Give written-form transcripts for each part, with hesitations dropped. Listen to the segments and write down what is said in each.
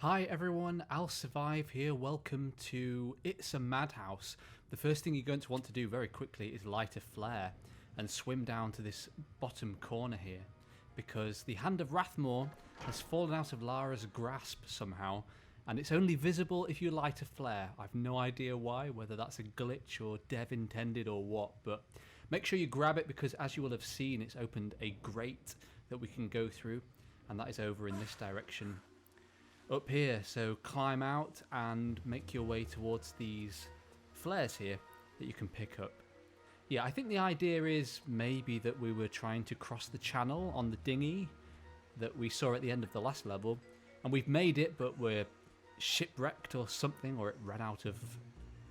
Hi everyone, I'll Survive here. Welcome to It's a Madhouse. The first thing you're going to want to do very quickly is light a flare and swim down to this bottom corner here, because the Hand of Rathmore has fallen out of Lara's grasp somehow, and it's only visible if you light a flare. I've no idea why, whether that's a glitch or dev intended or what, but make sure you grab it, because as you will have seen, it's opened a grate that we can go through, and that is over in this direction up here. So climb out and make your way towards these flares here that you can pick up. Yeah, I think the idea is maybe that we were trying to cross the channel on the dinghy that we saw at the end of the last level, and we've made it, but we're shipwrecked or something, or it ran out of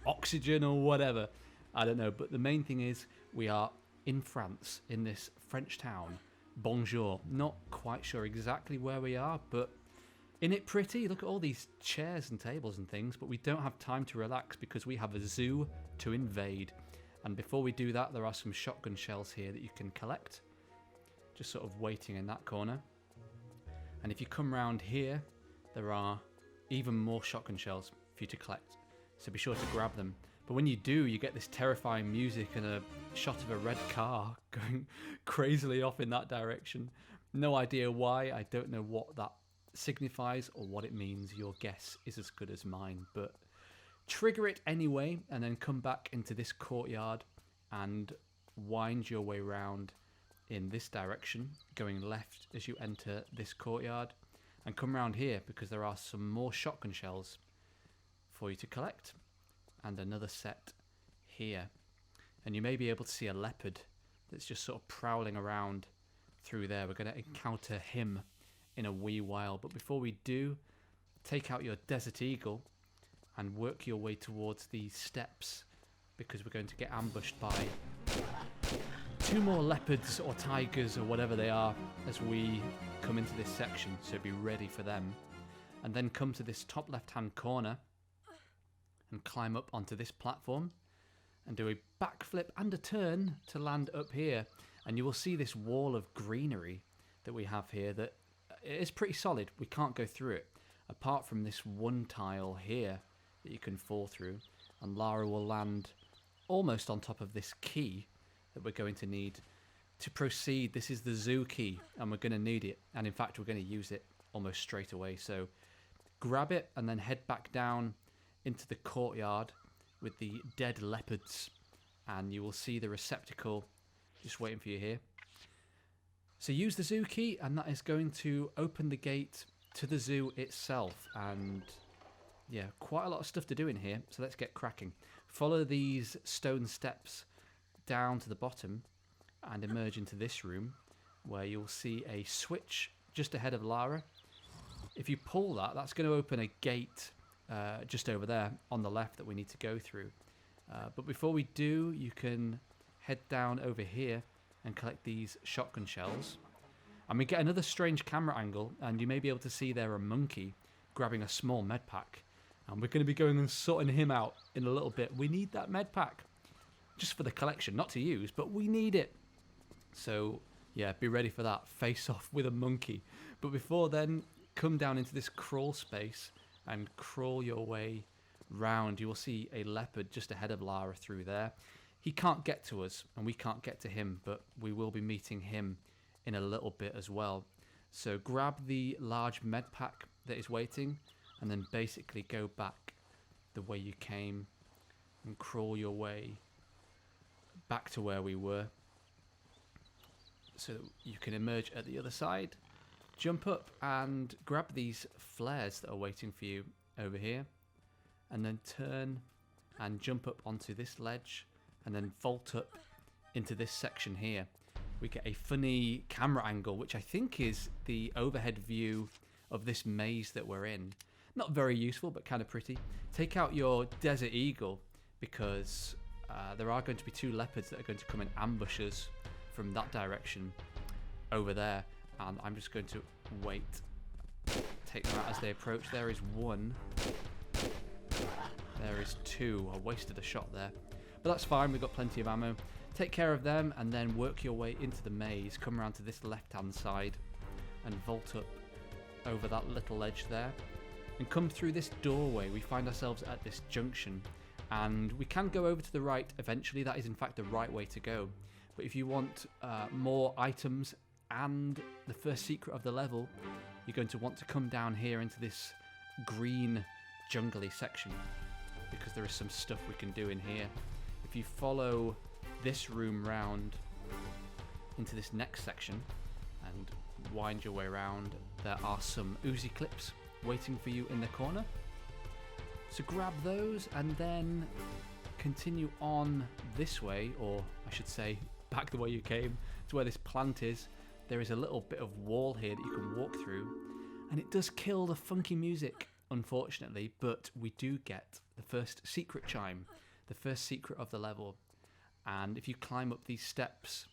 oxygen or whatever. I don't know, but the main thing is we are in France, in this French town, Bonjour. Not quite sure exactly where we are, but isn't it pretty? Look at all these chairs and tables and things, but we don't have time to relax because we have a zoo to invade. And before we do that, there are some shotgun shells here that you can collect, just sort of waiting in that corner. And if you come round here, there are even more shotgun shells for you to collect, so be sure to grab them. But when you do, you get this terrifying music and a shot of a red car going crazily off in that direction. No idea why, I don't know what that signifies or what it means. Your guess is as good as mine, but trigger it anyway and then come back into this courtyard and wind your way round in this direction, going left as you enter this courtyard, and come round here because there are some more shotgun shells for you to collect, and another set here. And you may be able to see a leopard that's just sort of prowling around through there. We're going to encounter him in a wee while, but before we do, take out your Desert Eagle and work your way towards these steps, because we're going to get ambushed by two more leopards or tigers or whatever they are as we come into this section, so be ready for them. And then come to this top left hand corner and climb up onto this platform and do a backflip and a turn to land up here, and you will see this wall of greenery that we have here that is pretty solid. We can't go through it apart from this one tile here that you can fall through, and Lara will land almost on top of this key that we're going to need to proceed. This is the zoo key and we're going to need it, and in fact we're going to use it almost straight away. So grab it and then head back down into the courtyard with the dead leopards, and you will see the receptacle just waiting for you here. So use the zoo key, and that is going to open the gate to the zoo itself. And yeah, quite a lot of stuff to do in here, so let's get cracking. Follow these stone steps down to the bottom and emerge into this room, where you'll see a switch just ahead of Lara. If you pull that, that's going to open a gate just over there on the left that we need to go through. But before we do, you can head down over here and collect these shotgun shells. And we get another strange camera angle, and you may be able to see there a monkey grabbing a small med pack. And we're going to be going and sorting him out in a little bit. We need that med pack just for the collection, not to use, but we need it. So yeah, be ready for that. Face off with a monkey. But before then, come down into this crawl space and crawl your way round. You will see a leopard just ahead of Lara through there. He can't get to us and we can't get to him, but we will be meeting him in a little bit as well. So grab the large med pack that is waiting, and then basically go back the way you came and crawl your way back to where we were, so you can emerge at the other side, jump up and grab these flares that are waiting for you over here, and then turn and jump up onto this ledge and then vault up into this section here. We get a funny camera angle, which I think is the overhead view of this maze that we're in. Not very useful, but kind of pretty. Take out your Desert Eagle, because there are going to be two leopards that are going to come and ambush us from that direction over there, and I'm just going to wait, take them out as they approach. There is one, there is two. I wasted a shot there, but that's fine, we've got plenty of ammo. Take care of them and then work your way into the maze. Come around to this left hand side and vault up over that little ledge there, and come through this doorway, we find ourselves at this junction, and we can go over to the right eventually. That is in fact the right way to go. But if you want more items and the first secret of the level, you're going to want to come down here into this green jungly section, because there is some stuff we can do in here. If you follow this room round into this next section and wind your way around, there are some Uzi clips waiting for you in the corner. So grab those and then continue on this way, or I should say back the way you came, to where this plant is. There is a little bit of wall here that you can walk through, and it does kill the funky music, unfortunately, but we do get the first secret chime, the first secret of the level. And if you climb up these steps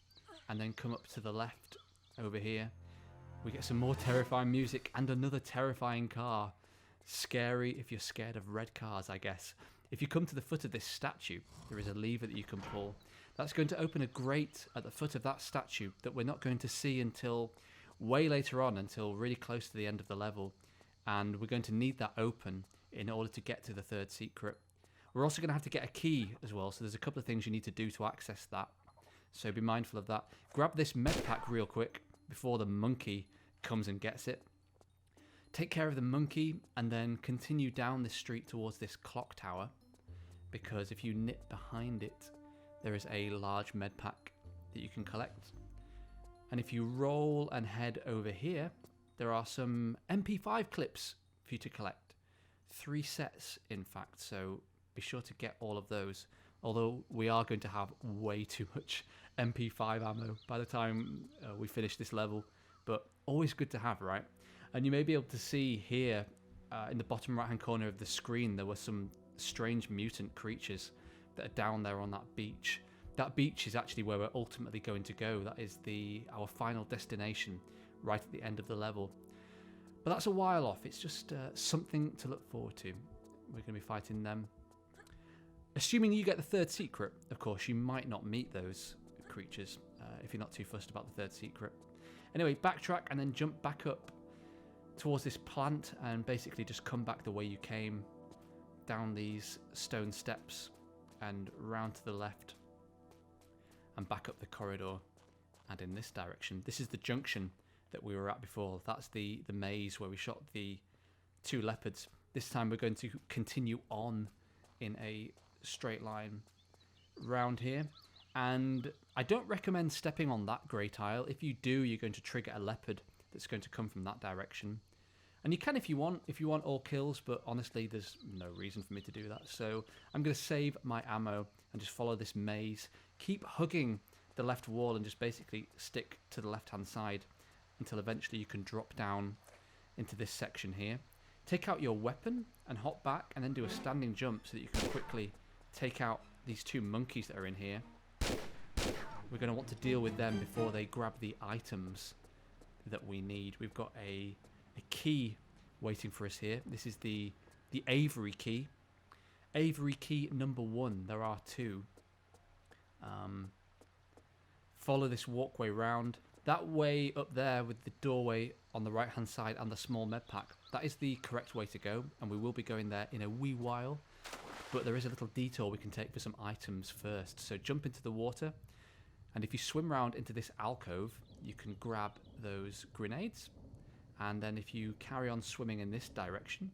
and then come up to the left over here, we get some more terrifying music and another terrifying car. Scary if you're scared of red cars, I guess. If you come to the foot of this statue, there is a lever that you can pull. That's going to open a grate at the foot of that statue that we're not going to see until way later on, until really close to the end of the level. And we're going to need that open in order to get to the third secret. We're also going to have to get a key as well, so there's a couple of things you need to do to access that. So be mindful of that. Grab this med pack real quick before the monkey comes and gets it. Take care of the monkey and then continue down this street towards this clock tower, because if you nip behind it, there is a large med pack that you can collect. And if you roll and head over here, there are some MP5 clips for you to collect. 3 sets, in fact, so be sure to get all of those. Although we are going to have way too much MP5 ammo by the time we finish this level. But always good to have, right? And you may be able to see here in the bottom right hand corner of the screen, there were some strange mutant creatures that are down there on that beach. That beach is actually where we're ultimately going to go. That is our final destination right at the end of the level. But that's a while off. It's just something to look forward to. We're going to be fighting them. Assuming you get the third secret, of course, you might not meet those creatures if you're not too fussed about the third secret. Anyway, backtrack and then jump back up towards this plant and basically just come back the way you came, down these stone steps and round to the left and back up the corridor and in this direction. This is the junction that we were at before. That's the maze where we shot the 2 leopards. This time we're going to continue on in a straight line round here, and I don't recommend stepping on that grey tile. If you do, you're going to trigger a leopard that's going to come from that direction. And you can if you want all kills, but honestly there's no reason for me to do that. So I'm going to save my ammo and just follow this maze. Keep hugging the left wall and just basically stick to the left hand side until eventually you can drop down into this section here. Take out your weapon and hop back and then do a standing jump so that you can quickly take out these 2 monkeys that are in here. We're going to want to deal with them before they grab the items that we need. We've got a key waiting for us here. This is the Avery key. Avery key number 1. There are 2. Follow this walkway round. That way up there with the doorway on the right hand side and the small med pack, that is the correct way to go, and we will be going there in a wee while. But there is a little detour we can take for some items first. So jump into the water, and if you swim round into this alcove, you can grab those grenades. And then if you carry on swimming in this direction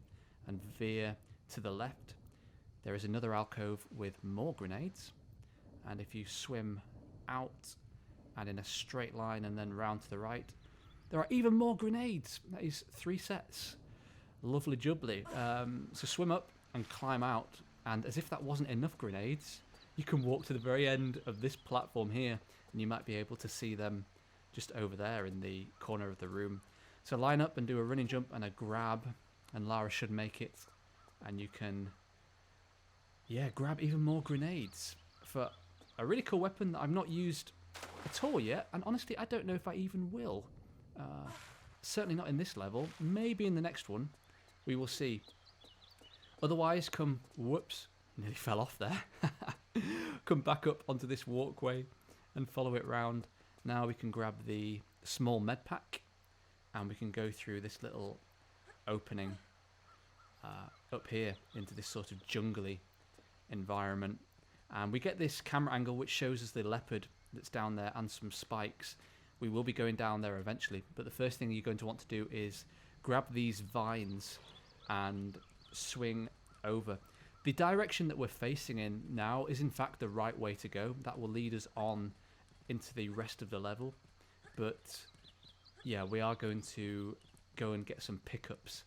and veer to the left, there is another alcove with more grenades. And if you swim out and in a straight line and then round to the right, there are even more grenades. That is 3 sets. Lovely jubbly. So swim up and climb out, and as if that wasn't enough grenades, you can walk to the very end of this platform here, and you might be able to see them just over there in the corner of the room. So line up and do a running jump and a grab, and Lara should make it, and you can grab even more grenades for a really cool weapon that I've not used at all yet, and honestly I don't know if I even will. Certainly not in this level. Maybe in the next one. We will see. Otherwise, whoops, nearly fell off there. Come back up onto this walkway and follow it round. Now we can grab the small med pack and we can go through this little opening up here into this sort of jungly environment. And we get this camera angle which shows us the leopard that's down there and some spikes. We will be going down there eventually, but the first thing you're going to want to do is grab these vines and swing over. The direction that we're facing in now is in fact the right way to go. That will lead us on into the rest of the level. But yeah, we are going to go and get some pickups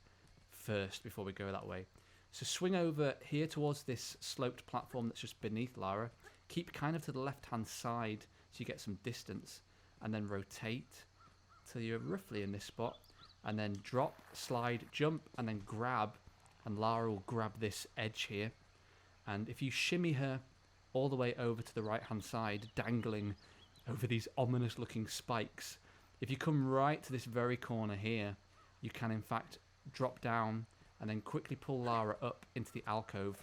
first before we go that way. So swing over here towards this sloped platform that's just beneath Lara. Keep kind of to the left-hand side so you get some distance. And then rotate till you're roughly in this spot. And then drop, slide, jump, and then grab. And Lara will grab this edge here. And if you shimmy her all the way over to the right-hand side, dangling over these ominous-looking spikes, if you come right to this very corner here, you can in fact drop down and then quickly pull Lara up into the alcove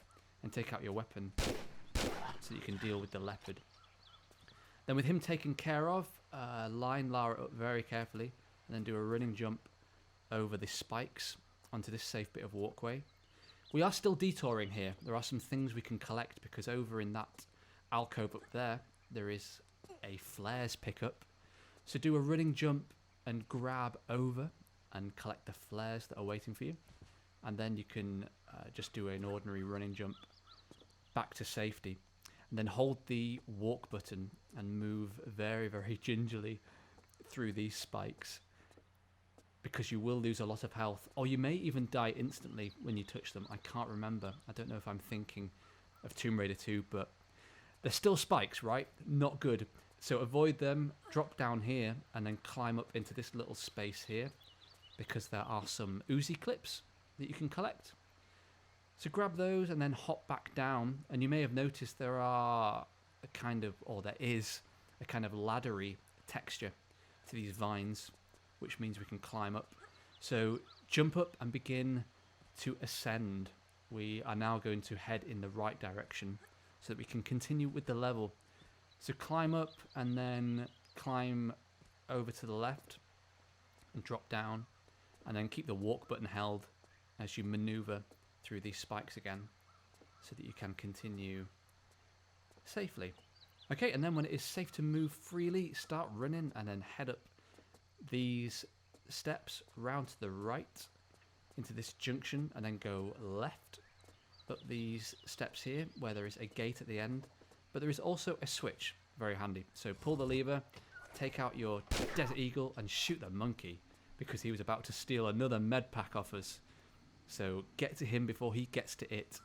and take out your weapon so that you can deal with the leopard. Then with him taken care of, line Lara up very carefully and then do a running jump over the spikes onto this safe bit of walkway. We are still detouring here. There are some things we can collect because over in that alcove up there, there is a flares pickup. So do a running jump and grab over and collect the flares that are waiting for you. And then you can just do an ordinary running jump back to safety. And then hold the walk button and move very, very gingerly through these spikes, because you will lose a lot of health, or you may even die instantly when you touch them. I can't remember. I don't know if I'm thinking of Tomb Raider 2, but they're still spikes, right? Not good. So avoid them, drop down here, and then climb up into this little space here, because there are some Uzi clips that you can collect. So grab those and then hop back down, and you may have noticed there are a kind of, or there is a kind of laddery texture to these vines, which means we can climb up. So jump up and begin to ascend. We are now going to head in the right direction so that we can continue with the level. So climb up and then climb over to the left and drop down, and then keep the walk button held as you maneuver through these spikes again so that you can continue safely. Okay, and then when it is safe to move freely, start running and then head up these steps round to the right into this junction and then go left up these steps here where there is a gate at the end, but there is also a switch, very handy. So pull the lever, take out your Desert Eagle and shoot the monkey because he was about to steal another med pack off us. So get to him before he gets to it.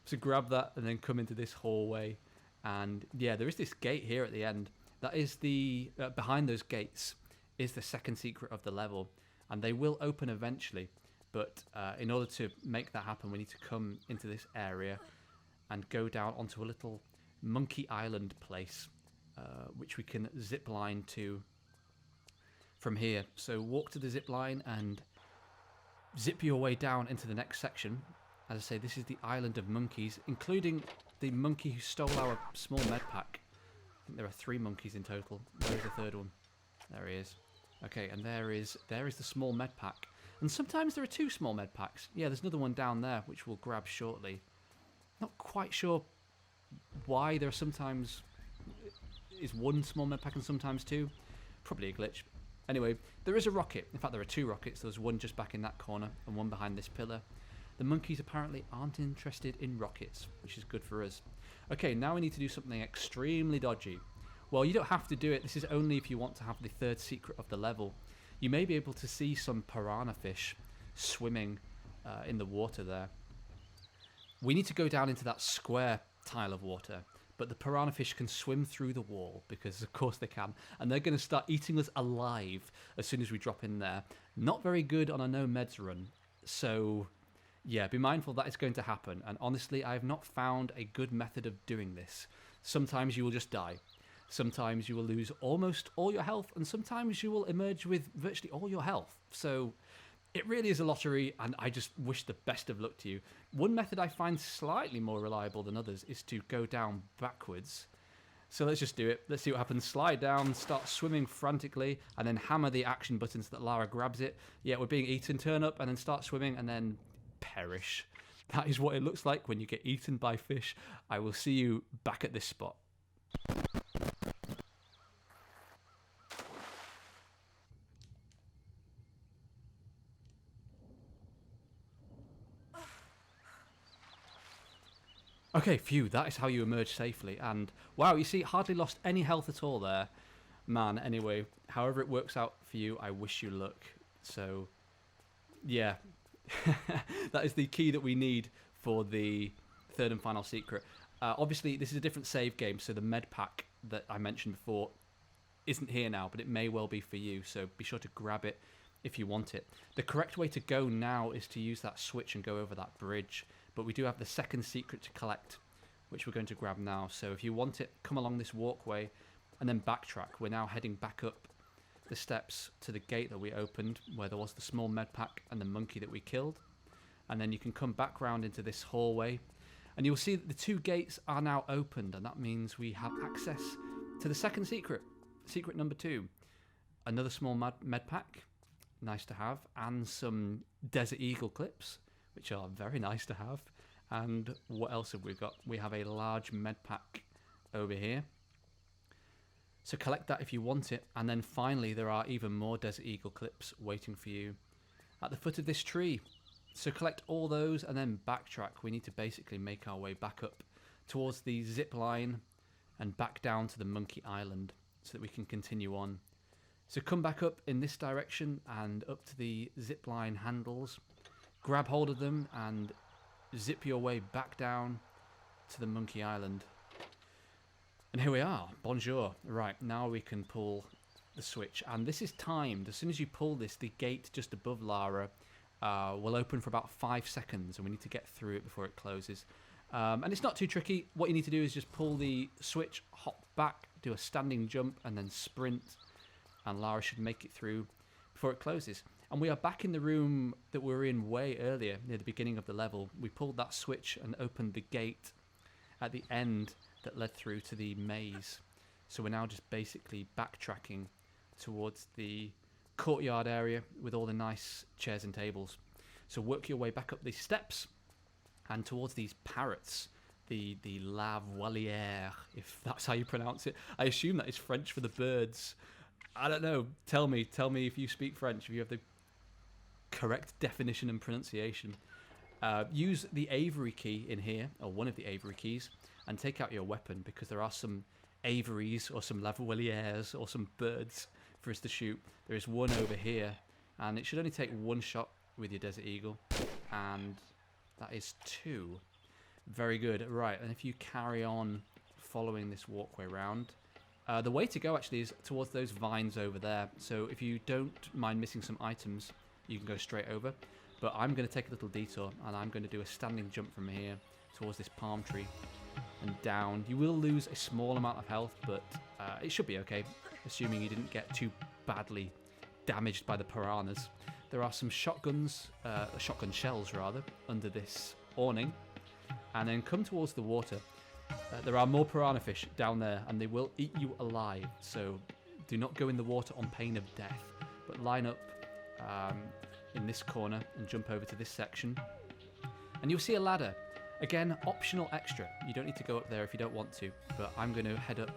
So grab that and then come into this hallway, and yeah, there is this gate here at the end. That is the behind those gates is the second secret of the level, and they will open eventually, but in order to make that happen we need to come into this area and go down onto a little monkey island place, which we can zip line to from here. So walk to the zip line and zip your way down into the next section. As I say, this is the island of monkeys, including the monkey who stole our small med pack. I think there are 3 monkeys in total. Where is the third one? There he is. Okay, and there is the small med pack. And sometimes there are 2 small med packs. Yeah, there's another one down there, which we'll grab shortly. Not quite sure why there are sometimes is 1 small med pack and sometimes 2. Probably a glitch. Anyway, there is a rocket. In fact, there are 2 rockets. There's one just back in that corner and one behind this pillar. The monkeys apparently aren't interested in rockets, which is good for us. Okay, now we need to do something extremely dodgy. Well, you don't have to do it. This is only if you want to have the 3rd secret of the level. You may be able to see some piranha fish swimming in the water there. We need to go down into that square tile of water, but the piranha fish can swim through the wall, because of course they can, and they're going to start eating us alive as soon as we drop in there. Not very good on a no meds run, so yeah, be mindful that is going to happen, and honestly I have not found a good method of doing this. Sometimes you will just die, sometimes you will lose almost all your health, and sometimes you will emerge with virtually all your health. So it really is a lottery, and I just wish the best of luck to you. One method I find slightly more reliable than others is to go down backwards, So let's just do it. Let's see what happens. Slide down, start swimming frantically, and then hammer the action button so that Lara grabs it. Yeah, we're being eaten. Turn up, and then start swimming, and then perish. That is what it looks like when you get eaten by fish. I will see you back at this spot. Okay, phew, that is how you emerge safely. And wow, you see, hardly lost any health at all there. Man, anyway, however it works out for you, I wish you luck. So, yeah, that is the key that we need for the third and final secret. Obviously, this is a different save game, so the med pack that I mentioned before isn't here now, but it may well be for you, so be sure to grab it if you want it. The correct way to go now is to use that switch and go over that bridge. But we do have the second secret to collect, which we're going to grab now. So if you want it, come along this walkway and then backtrack. We're now heading back up the steps to the gate that we opened, where there was the small med pack and the monkey that we killed. And then you can come back round into this hallway. And you'll see that the two gates are now opened, and that means we have access to the second secret. Secret number 2. Another small med pack, nice to have, and some Desert Eagle clips, which are very nice to have. And what else have we got? We have a large med pack over here. So collect that if you want it. And then finally, there are even more Desert Eagle clips waiting for you at the foot of this tree. So collect all those and then backtrack. We need to basically make our way back up towards the zip line and back down to the Monkey Island so that we can continue on. So come back up in this direction and up to the zip line handles. Grab hold of them and zip your way back down to the Monkey Island. And here we are. Bonjour. Right, now we can pull the switch. And this is timed. As soon as you pull this, the gate just above Lara will open for about 5 seconds. And we need to get through it before it closes. And it's not too tricky. What you need to do is just pull the switch, hop back, do a standing jump, and then sprint. And Lara should make it through before it closes. And we are back in the room that we were in way earlier, near the beginning of the level. We pulled that switch and opened the gate at the end that led through to the maze. So we're now just basically backtracking towards the courtyard area with all the nice chairs and tables. So work your way back up these steps and towards these parrots, the la voilière, if that's how you pronounce it. I assume that is French for the birds. I don't know. Tell me if you speak French, if you have the correct definition and pronunciation. Use the Avery key in here, or one of the Avery keys, and take out your weapon, because there are some Averys or some lavalières or some birds for us to shoot. There is one over here, and it should only take one shot with your Desert Eagle, and that is 2. Very good. Right, and if you carry on following this walkway round, the way to go actually is towards those vines over there. So if you don't mind missing some items, you can go straight over. But I'm going to take a little detour, and I'm going to do a standing jump from here towards this palm tree and down. You will lose a small amount of health, but it should be okay, assuming you didn't get too badly damaged by the piranhas. There are some shotgun shells rather, under this awning. And then come towards the water. There are more piranha fish down there, and they will eat you alive. So do not go in the water on pain of death, but line up in this corner and jump over to this section. And you'll see a ladder. Again, optional extra. You don't need to go up there if you don't want to, but I'm going to head up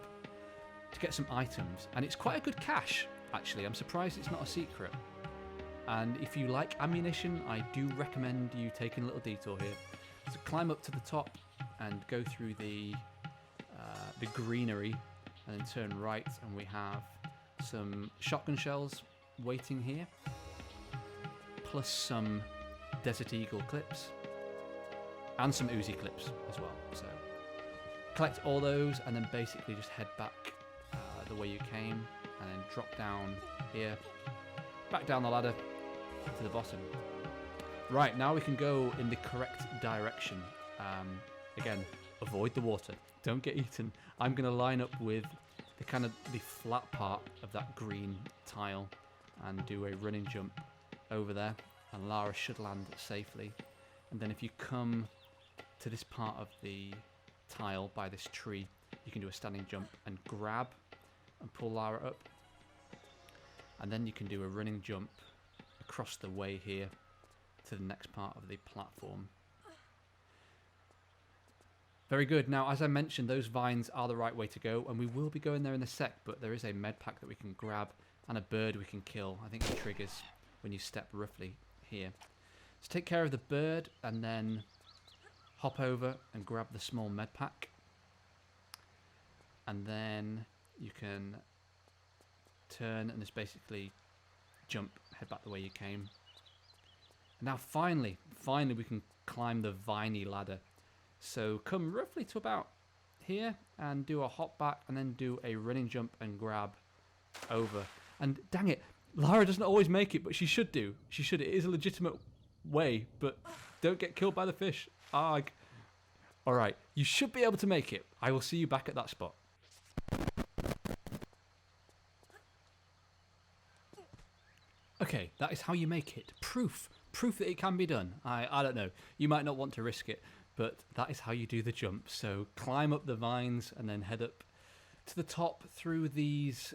to get some items. And it's quite a good cache, actually. I'm surprised it's not a secret. And if you like ammunition, I do recommend you taking a little detour here. So climb up to the top and go through the greenery and then turn right, and we have some shotgun shells waiting here, plus some Desert Eagle clips and some Uzi clips as well. So collect all those and then basically just head back the way you came, and then drop down here, back down the ladder to the bottom. Right, now we can go in the correct direction. Again, avoid the water. Don't get eaten. I'm going to line up with the flat part of that green tile and do a running jump over there, and Lara should land safely. And then if you come to this part of the tile by this tree, you can do a standing jump and grab and pull Lara up. And then you can do a running jump across the way here to the next part of the platform. Very good. Now, as I mentioned, those vines are the right way to go, and we will be going there in a sec, but there is a med pack that we can grab and a bird we can kill. I think it triggers when you step roughly here. So take care of the bird and then hop over and grab the small med pack. And then you can turn and just basically jump, head back the way you came. And now finally we can climb the viney ladder. So come roughly to about here and do a hop back and then do a running jump and grab over. And dang it, Lara doesn't always make it, but she should do. She should. It is a legitimate way, but don't get killed by the fish. Arg. Alright, you should be able to make it. I will see you back at that spot. Okay, that is how you make it. Proof that it can be done. I don't know. You might not want to risk it, but that is how you do the jump. So climb up the vines and then head up to the top through these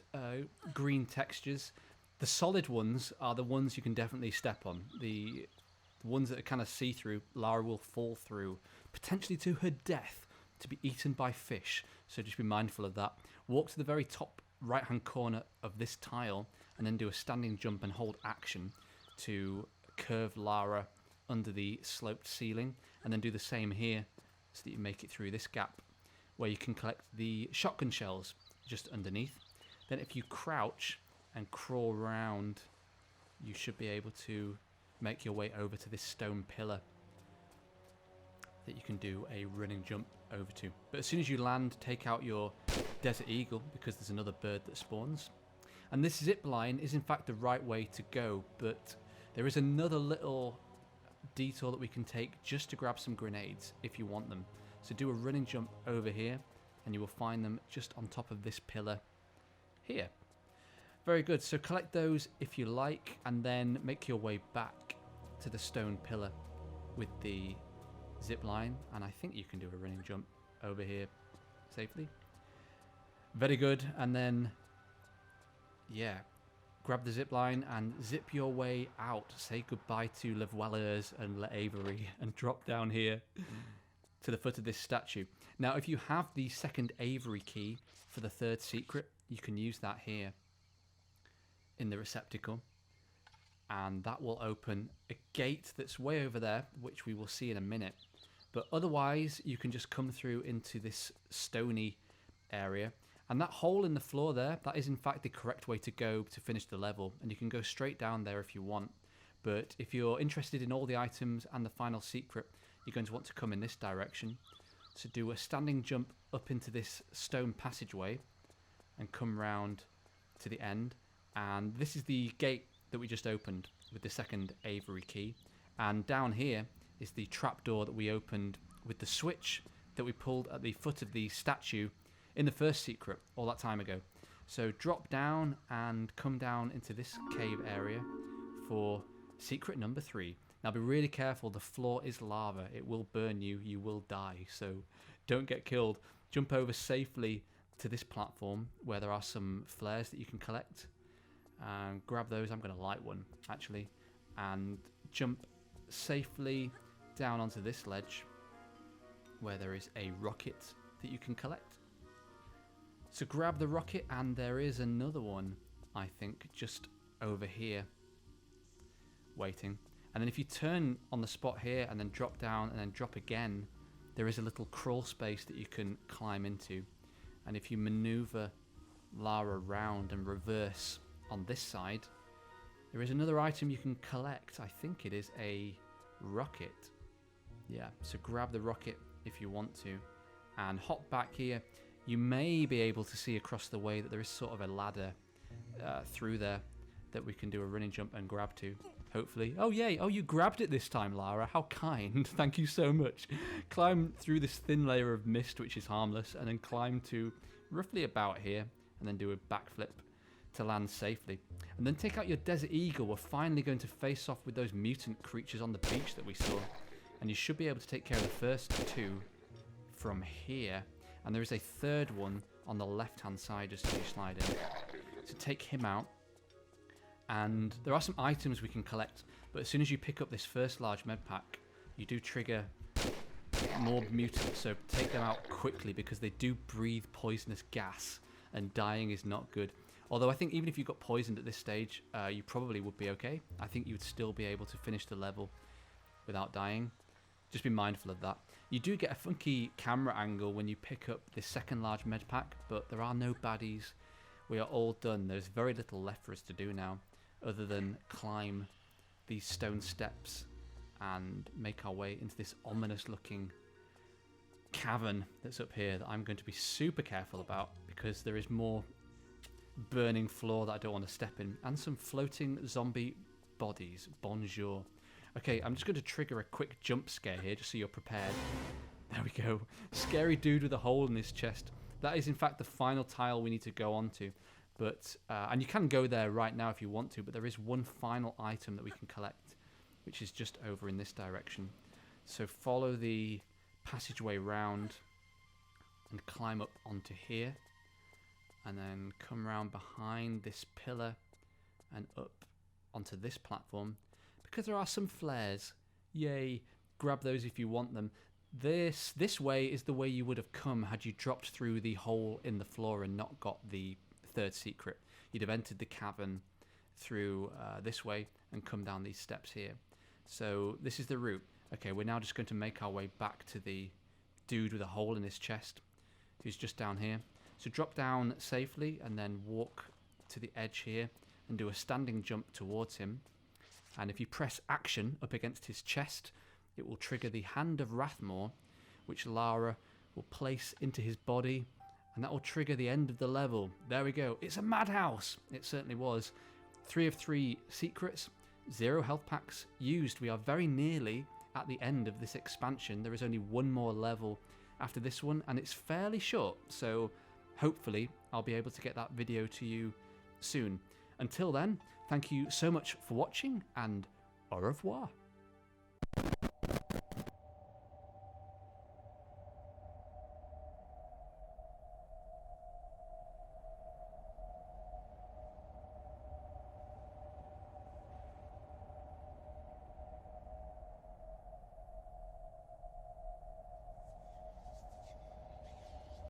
green textures. The solid ones are the ones you can definitely step on. The ones that are kind of see-through, Lara will fall through, potentially to her death, to be eaten by fish. So just be mindful of that. Walk to the very top right-hand corner of this tile and then do a standing jump and hold action to curve Lara under the sloped ceiling, and then do the same here so that you make it through this gap where you can collect the shotgun shells just underneath. Then if you crouch and crawl around, you should be able to make your way over to this stone pillar that you can do a running jump over to. But as soon as you land, take out your Desert Eagle, because there's another bird that spawns. And this zip line is in fact the right way to go, but there is another little detour that we can take just to grab some grenades if you want them. So do a running jump over here and you will find them just on top of this pillar here. Very good. So collect those if you like, and then make your way back to the stone pillar with the zip line, and I think you can do a running jump over here safely. Very good. And then yeah, grab the zip line and zip your way out. Say goodbye to Levoileurs and L'Avery and drop down here to the foot of this statue. Now, if you have the second Avery key for the third secret, you can use that here in the receptacle, and that will open a gate that's way over there, which we will see in a minute. But otherwise, you can just come through into this stony area. And that hole in the floor there, that is in fact the correct way to go to finish the level. And you can go straight down there if you want. But if you're interested in all the items and the final secret, you're going to want to come in this direction. So do a standing jump up into this stone passageway and come round to the end. And this is the gate that we just opened with the second Avery key. And down here is the trapdoor that we opened with the switch that we pulled at the foot of the statue in the first secret all that time ago. So drop down and come down into this cave area for secret number 3. Now be really careful, the floor is lava. It will burn you, you will die, so don't get killed. Jump over safely to this platform where there are some flares that you can collect. Grab those, I'm going to light one actually, and jump safely down onto this ledge where there is a rocket that you can collect. So grab the rocket, and there is another one, I think, just over here waiting. And then if you turn on the spot here and then drop down and then drop again, there is a little crawl space that you can climb into. And if you maneuver Lara around and reverse on this side, there is another item you can collect. I think it is a rocket. Yeah, so grab the rocket if you want to and hop back here. You may be able to see across the way that there is sort of a ladder through there that we can do a running jump and grab to, hopefully. Oh, yay. Oh, you grabbed it this time, Lara. How kind. Thank you so much. Climb through this thin layer of mist, which is harmless, and then climb to roughly about here, and then do a backflip to land safely. And then take out your Desert Eagle. We're finally going to face off with those mutant creatures on the beach that we saw. And you should be able to take care of the first 2 from here. And there is a third one on the left-hand side just as you slide in. So take him out. And there are some items we can collect, but as soon as you pick up this first large med pack, you do trigger more mutants, so take them out quickly because they do breathe poisonous gas, and dying is not good. Although I think even if you got poisoned at this stage, you probably would be okay. I think you would still be able to finish the level without dying. Just be mindful of that. You do get a funky camera angle when you pick up this second large med pack, but there are no baddies. We are all done. There's very little left for us to do now, other than climb these stone steps and make our way into this ominous looking cavern that's up here that I'm going to be super careful about because there is more burning floor that I don't want to step in, and some floating zombie bodies. Bonjour. Okay, I'm just going to trigger a quick jump scare here just so you're prepared. There we go. Scary dude with a hole in his chest. That is in fact the final tile we need to go on to. But and you can go there right now if you want to, but there is one final item that we can collect, which is just over in this direction. So follow the passageway round and climb up onto here, and then come around behind this pillar and up onto this platform, because there are some flares. Yay, grab those if you want them. This way is the way you would have come had you dropped through the hole in the floor and not got the third secret. You'd have entered the cavern through this way and come down these steps here. So this is the route. Okay, we're now just going to make our way back to the dude with a hole in his chest, who's just down here. So drop down safely and then walk to the edge here and do a standing jump towards him. And if you press action up against his chest, it will trigger the Hand of Rathmore, which Lara will place into his body, and that will trigger the end of the level. There we go. It's a madhouse. It certainly was. 3 of 3 secrets, 0 health packs used. We are very nearly at the end of this expansion. There is only one more level after this one, and it's fairly short, so hopefully I'll be able to get that video to you soon. Until then, thank you so much for watching, and au revoir.